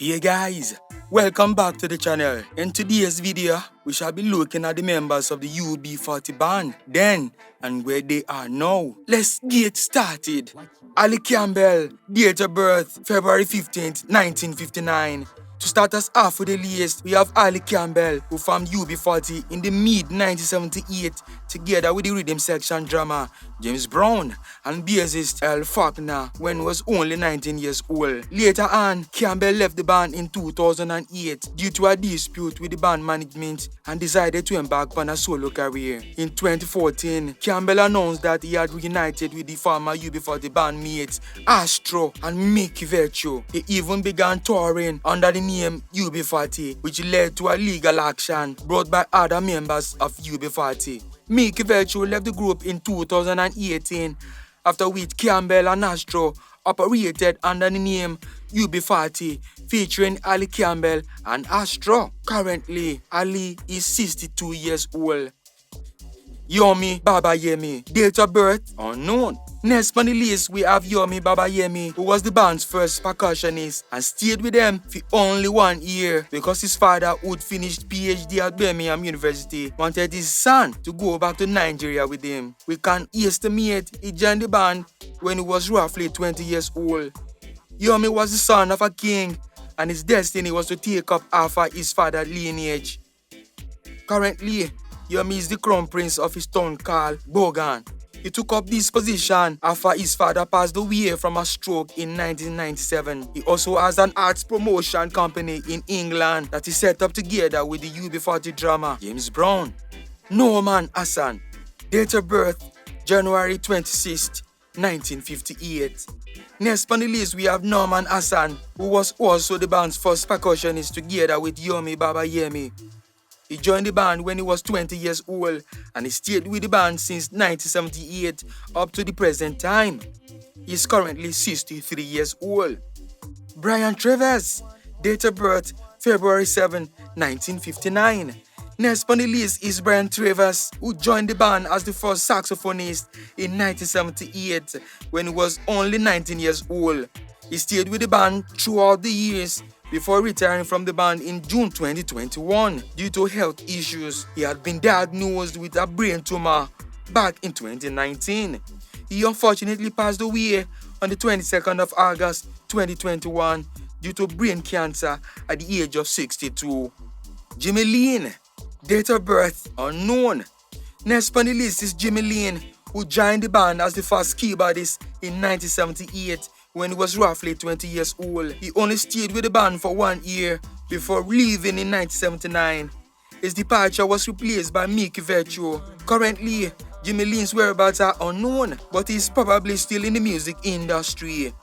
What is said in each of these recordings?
Hey guys, welcome back to the channel. In today's video, we shall be looking at the members of the UB40 band then and where they are now. Let's get started. Ali Campbell, date of birth February 15th, 1959. To start us off with the list, we have Ali Campbell, who formed UB40 in the mid-1978 together with the rhythm section drummer James Brown and bassist Earl Falconer when he was only 19 years old. Later on, Campbell left the band in 2008 due to a dispute with the band management and decided to embark on a solo career. In 2014, Campbell announced that he had reunited with the former UB40 bandmates ASTRO and Mickey Virtue. He even began touring under the name UB40, which led to a legal action brought by other members of UB40. Mickey Virtue left the group in 2018, after which Campbell and ASTRO operated under the name UB40, featuring Ali Campbell and ASTRO. Currently, Ali is 62 years old. Yomi Babayemi, date of birth unknown. Next on the list, we have Yomi Babayemi, who was the band's first percussionist and stayed with them for only 1 year because his father, who had finished PhD at Birmingham University, wanted his son to go back to Nigeria with him. We can estimate he joined the band when he was roughly 20 years old. Yomi was the son of a king, and his destiny was to take up after his father's lineage. Currently, Yomi is the crown prince of his town called Bogan. He took up this position after his father passed away from a stroke in 1997. He also has an arts promotion company in England that he set up together with the UB40 drummer James Brown. Norman Hassan, date of birth January 26, 1958. Next on the list, we have Norman Hassan, who was also the band's first percussionist together with Yomi Babayemi. He joined the band when he was 20 years old and he stayed with the band since 1978 up to the present time. He is currently 63 years old. Brian TRAVERS, date of birth February 7, 1959. Next on the list is Brian TRAVERS, who joined the band as the first saxophonist in 1978 when he was only 19 years old. He stayed with the band throughout the years before retiring from the band in June 2021 due to health issues. He had been diagnosed with a brain tumor back in 2019. He unfortunately passed away on the 22nd of August 2021 due to brain cancer at the age of 62. Jimmy LYNN, date of birth unknown. Next on the list is Jimmy LYNN, who joined the band as the first keyboardist in 1978 when he was roughly 20 years old. He only stayed with the band for 1 year before leaving in 1979. His departure was replaced by Mickey Virtue. Currently, Jimmy LYNN's whereabouts are unknown, but he is probably still in the music industry.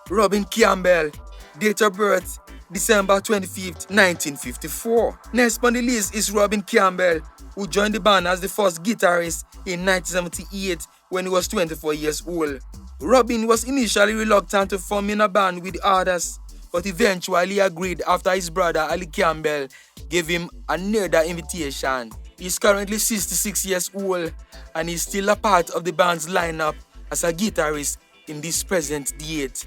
Robin Campbell, date of birth December 25th, 1954. Next on the list is Robin Campbell, who joined the band as the first guitarist in 1978 when he was 24 years old. Robin was initially reluctant to form in a band with others, but eventually agreed after his brother Ali Campbell gave him another invitation. He is currently 66 years old and is still a part of the band's lineup as a guitarist in this present date.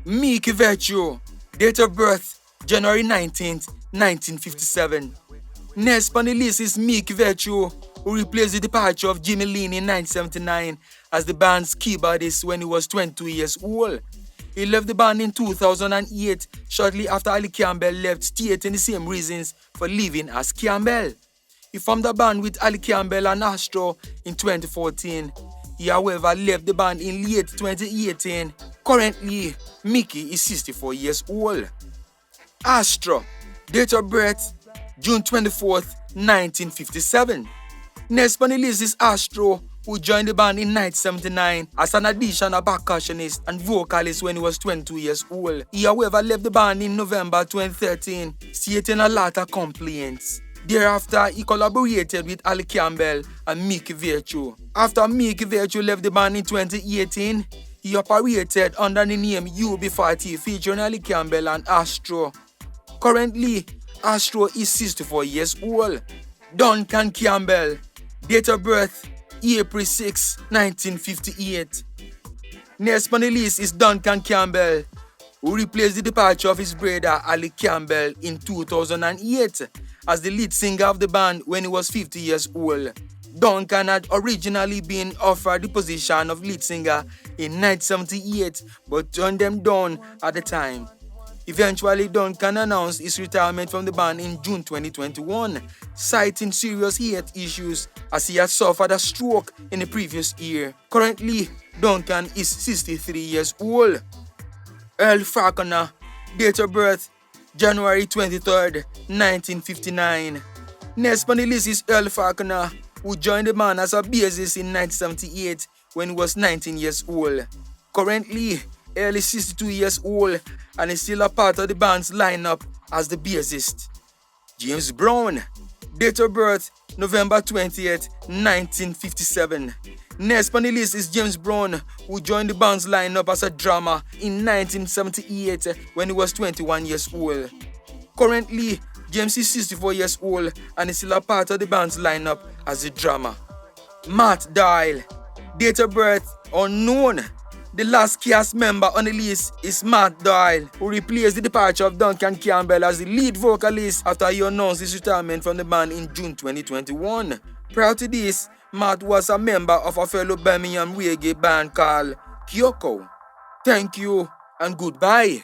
Mickey Virtue, date of birth January 19th, 1957. Next on the list is Mickey Virtue, who replaced the departure of Jimmy LYNN in 1979 as the band's keyboardist when he was 22 years old. He left the band in 2008, shortly after Ali Campbell left, stating the same reasons for leaving as Campbell. He formed a band with Ali Campbell and ASTRO in 2014. He, however, left the band in late 2018. Currently, Mickey is 64 years old. ASTRO, date of birth June 24th, 1957. Next on the list is ASTRO, who joined the band in 1979 as an additional percussionist and vocalist when he was 22 years old. He, however, left the band in November 2013, stating a lot of complaints. Thereafter, he collaborated with Ali Campbell and Mickey Virtue. After Mickey Virtue left the band in 2018, he operated under the name UB40, featuring Ali Campbell and ASTRO. Currently, ASTRO is 64 years old. DUNCAN Campbell, date of birth April 6, 1958. Next on the list is DUNCAN Campbell, who replaced the departure of his brother Ali Campbell in 2008 as the lead singer of the band when he was 50 years old. Duncan had originally been offered the position of lead singer in 1978 but turned them down at the time. Eventually, Duncan announced his retirement from the band in June 2021, citing serious health issues as he had suffered a stroke in the previous year. Currently, Duncan is 63 years old. Earl Falconer, date of birth January 23rd, 1959. Next on the list is Earl Falconer, who joined the band as a bassist in 1978 when he was 19 years old. Currently, Earl is 62 years old and is still a part of the band's lineup as the bassist. James Brown, date of birth November 20th, 1957. Next on the list is James Brown, who joined the band's lineup as a drummer in 1978 when he was 21 years old. Currently, James is 64 years old and is still a part of the band's lineup as a drummer. Matt DOYLE, date of birth unknown. The last cast member on the list is Matt DOYLE, who replaced the departure of Duncan Campbell as the lead vocalist after he announced his retirement from the band in June 2021. Prior to this, Matt was a member of a fellow Birmingham reggae band called Kyoko. Thank you and goodbye.